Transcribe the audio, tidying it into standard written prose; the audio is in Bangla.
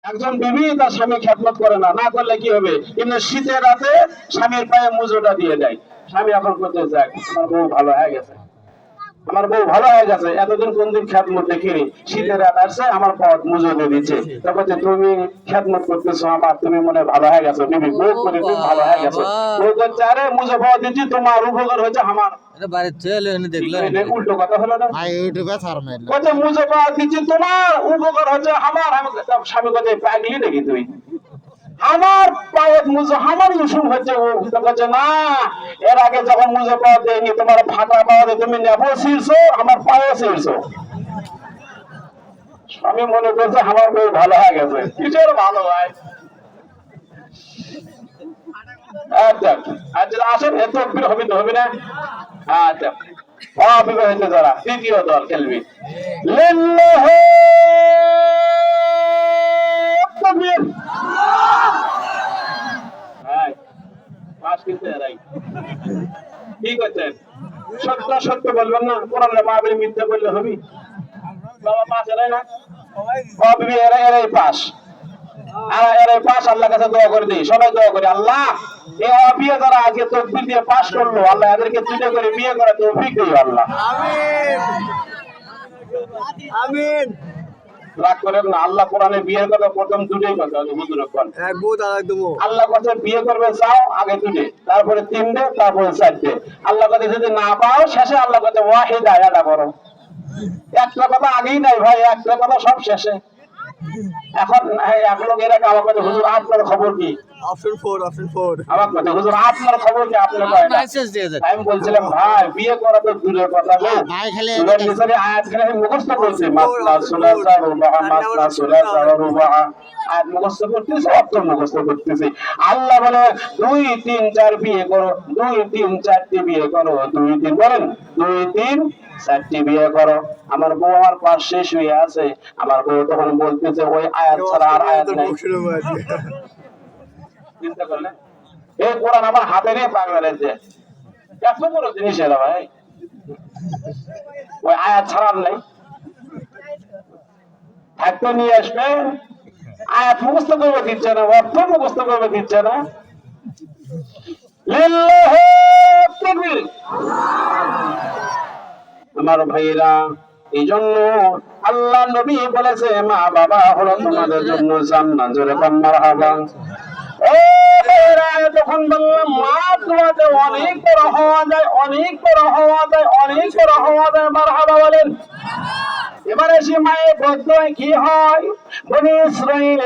একজন বিবি তার স্বামী খেদমত করে না, না করলে কি হবে? কিন্তু শীতের রাতে স্বামীর পায়ে মুজোটা দিয়ে দেয়। স্বামী এখন করতে যায়, আমার বউ ভালো হয়ে গেছে, আমার বউ ভালো হয়ে গেছে, এতদিন কোনদিন খেদমত দেখিনি, শীতের রাত আসছে আমার পথ মুজো দিয়ে দিচ্ছে। তারপর তুমি খেদমত করতেছো আমার, তুমি মনে ভালো হয়ে গেছো, বিবি বউ করে তুমি ভালো হয়ে গেছো। বউ করছে আরে মুজো পাওয়া দিচ্ছি, তোমার উপকার হয়েছে আমার। উল্টো কথা হলো না? বলছে মুজো পাওয়া দিচ্ছি তোমার উপকার হচ্ছে আমার। স্বামী কথা পাগলি নাকি তুই? আমার পায়ে মুজো আমার উসুম হচ্ছে, ও বলছে না, এর আগে যখন মুজো পাওয়া দেয়নি, তোমার ফাটা পাওয়া দিয়ে তুমি নেবো ছিঁড়ছো, আমার পায়ে ছিঁড়ছো। স্বামী মনে করছে আমার বউ ভালো হয়ে গেছে, কিসের ভালো হয়? আচ্ছা আচ্ছা, আসেন এত হবে তো হবে না। আচ্ছা, অবিবাহিত যারা তৃতীয় দল খেলবি। লিল্লাহি তাকবীর। কি করছেন? সত্য সত্য বলবেন না, কোরআনে বাবা মিথ্যা বললে হবি? বাবা পাস এরাই না, অবিবি এরাই পাস, আর এরাই পাস। আল্লাহর কাছে দোয়া করে দিই, সবাই দোয়া করি, আল্লাহ এই অবিয়ে যারা আজকে তাকবীর দিয়ে পাস করলো, আল্লাহ এদেরকে দুটো করে বিয়ে করে তৌফিক দিও আল্লাহ। আমিন আমিন। রাগ করেন না, আল্লাহ কোরআনে বিয়ের কথা প্রথম দুটোই কথা আল্লাহ কথা বিয়ে করবে চাও আগে দুটে, তারপরে তিনটে, তারপরে চারটে। আল্লাহ কথা যদি না পাও শেষে আল্লাহ কথা ওয়াহিদা এটা করো। একটা কথা আগেই নাই ভাই, একটা কথা সব শেষে। এখন এক লোক এরা আমার কথা, হুজুর আপনার খবর কি? আমার কথা হুজুর আপনার খবর কি? আপনার আমি বলছিলাম ভাই বিয়ে করা তো দূরের কথা, আয়াত খানে মুখস্থ করছি, মাসলা সুলাসা রুবাহা, মাসলা সুলাসা রুবাহা, আয়াত মুখস্থ করতেছি, অর্থ মুখস্থ করতেছি। আল্লাহ বলে 2 3 4 বিয়ে করো, 2 3 4টি বিয়ে করো, 2 3 বলেন 2 3 4টি বিয়ে করো। আমার বউ আমার পাশ শেষ হয়ে আছে, আমার বউ তখন বলতেছে ওই আয়াত ছাড়া আর আয়াত নাই। চিন্তা করলেন? এই কোরআন আমার হাতে নিয়ে পাগলের যে এত বড় জিনিস এরা ভাই, ওই আয়াত ছাড়ার নাই, থাকতে নিয়ে আসবে, আয়াত মুখস্থ করবে দিচ্ছে না, অর্থ মুখস্থ করবে দিচ্ছে না। লিল্লাহি তাকবীর। আমার ভাইরা, এই জন্য আল্লাহ নবী বলেছে মা বাবা হলো তোমাদের জন্য জান্নাত। জোরে বল মারহাবা। যখন বললাম মা তোমাদের অনেক বড় হওয়া যায়, অনেক বড় হওয়া যায়, অনেক বড় হওয়া যায়, মারহাবা বলেন। এবারে সে মায়ের বদলায় কি হয়? বনি ইসরাইল